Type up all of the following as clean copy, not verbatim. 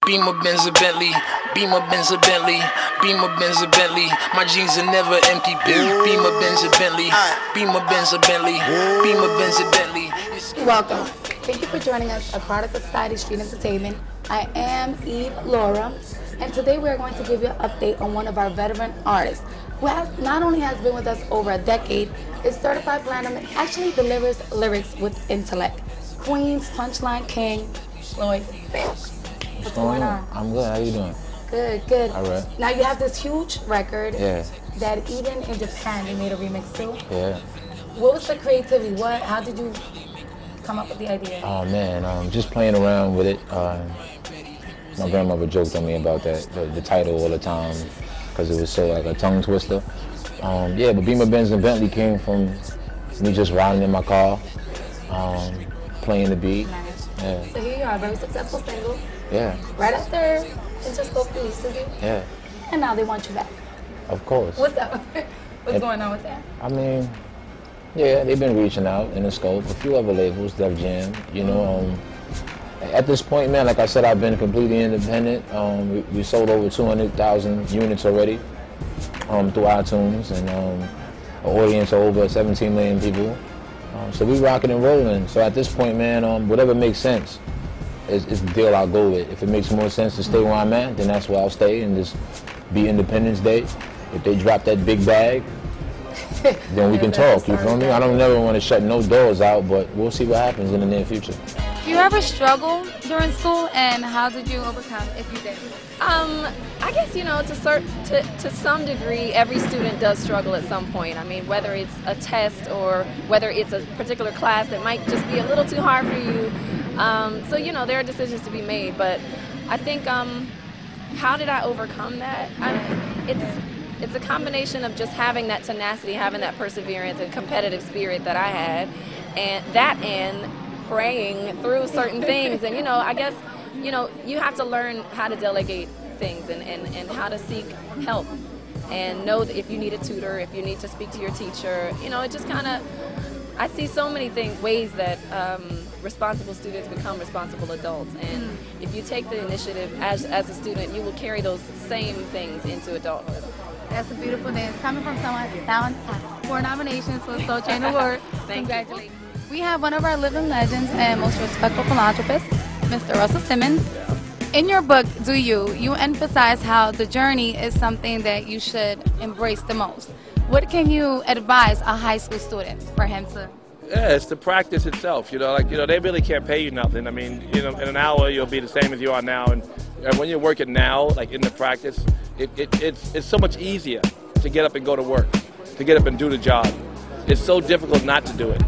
Beamer, Benz, a Bentley. Beamer, Benz, a Bentley. Beamer, Benz, a Bentley. My jeans are never empty. Beamer, Benz, a Bentley. Beamer, Benz, a Bentley. Beamer, Benz, a Bentley. Welcome. Thank you for joining us, a part of Society Street Entertainment. I am Eve Lora, and today we are going to give you an update on one of our veteran artists who not only has been with us over a decade, is certified platinum and actually delivers lyrics with intellect. Queens Punchline King, Lloyd. What's going on? I'm good. How you doing? Good, good. All right. Now you have this huge record that even in Japan they made a remix to. Yeah. What was the creativity? How did you come up with the idea? Oh man, just playing around with it. My grandmother joked on me about that, the title all the time, because it was so like a tongue twister. Yeah, but Beamer, Benz, and Bentley came from me just riding in my car, playing the beat. Nice. Yeah. So here you are, very successful single. Yeah. Right after Interscope releases you. Yeah. And now they want you back. Of course. What's up? What's going on with that? I mean, yeah, they've been reaching out, Interscope, a few other labels, Def Jam, you know. At this point, man, like I said, I've been completely independent. We sold over 200,000 units already through iTunes, and an audience of over 17 million people. So we rocking and rolling. So at this point, man, whatever makes sense is the deal I'll go with. If it makes more sense to stay where I'm at, then that's where I'll stay and just be Independence Day. If they drop that big bag, then we can talk, you feel me? I don't never want to shut no doors out, but we'll see what happens in the near future. Do you ever struggle during school, and how did you overcome if you did? I guess, you know, to some degree, every student does struggle at some point. I mean, whether it's a test or whether it's a particular class that might just be a little too hard for you. So, you know, there are decisions to be made, but I think, how did I overcome that? It's a combination of just having that tenacity, having that perseverance and competitive spirit that I had, and praying through certain things. And, you know, I guess, you know, you have to learn how to delegate things and how to seek help and know that if you need a tutor, if you need to speak to your teacher, you know, it just kind of, I see so many ways that responsible students become responsible adults. And if you take the initiative as a student, you will carry those same things into adulthood. That's a beautiful dance. Coming from someone down 4 nominations for the Soul Train Award. Congratulations. We have one of our living legends and most respectful philanthropists, Mr. Russell Simmons. In your book, You emphasize how the journey is something that you should embrace the most. What can you advise a high school student for him to? Yeah, it's the practice itself. You know, like, you know, they really can't pay you nothing. I mean, you know, in an hour you'll be the same as you are now, and when you're working now, like in the practice, it's so much easier to get up and go to work, to get up and do the job. It's so difficult not to do it.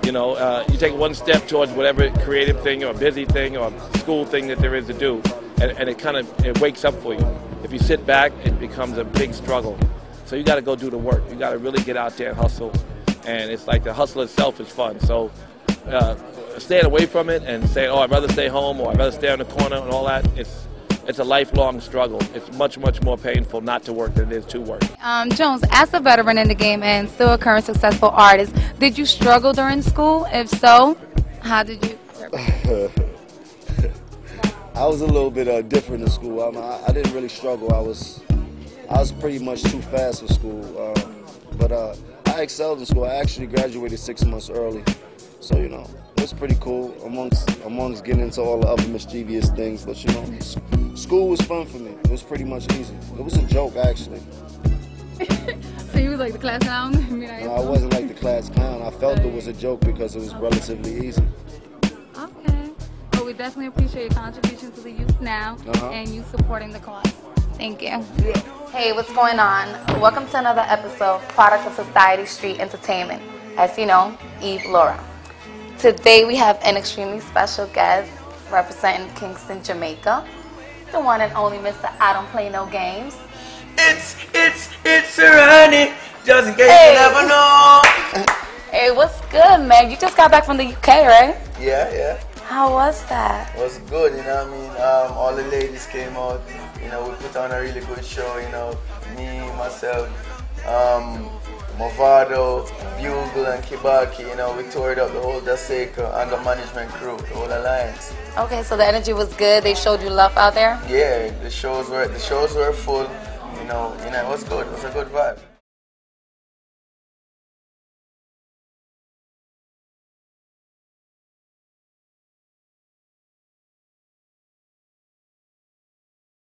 You know, you take one step towards whatever creative thing or busy thing or school thing that there is to do, and it wakes up for you. If you sit back, it becomes a big struggle. So you got to go do the work. You got to really get out there and hustle. And it's like the hustle itself is fun. So staying away from it and saying, oh, I'd rather stay home or I'd rather stay on the corner and all that, it's a lifelong struggle. It's much, much more painful not to work than it is to work. Jones, as a veteran in the game and still a current successful artist, did you struggle during school? If so, how did you? I was a little bit different in school. I didn't really struggle. I was pretty much too fast for school. But I excelled in school. I actually graduated 6 months early. So, you know, it was pretty cool amongst getting into all the other mischievous things. But, you know, school was fun for me. It was pretty much easy. It was a joke, actually. So you was like the class clown? No, I wasn't like the class clown. I felt it was a joke because it was relatively easy. Okay. Well, we definitely appreciate your contribution to the youth now and you supporting the cause. Thank you. Hey, what's going on? Welcome to another episode, product of Society Street Entertainment. As you know, Eve Lora. Today we have an extremely special guest representing Kingston, Jamaica. The one and only Mr. I Don't Play No Games. It's Serani, just in case you never know. Hey, what's good, man? You just got back from the UK, right? Yeah. How was that? It was good, you know what I mean? All the ladies came out, you know, we put on a really good show, you know, me, myself. Movado, Bugle, and Kibaki. You know, we toured up the whole Daseca anger management crew, the whole alliance. Okay, so the energy was good. They showed you love out there. Yeah, the shows were full. You know, it was good. It was a good vibe.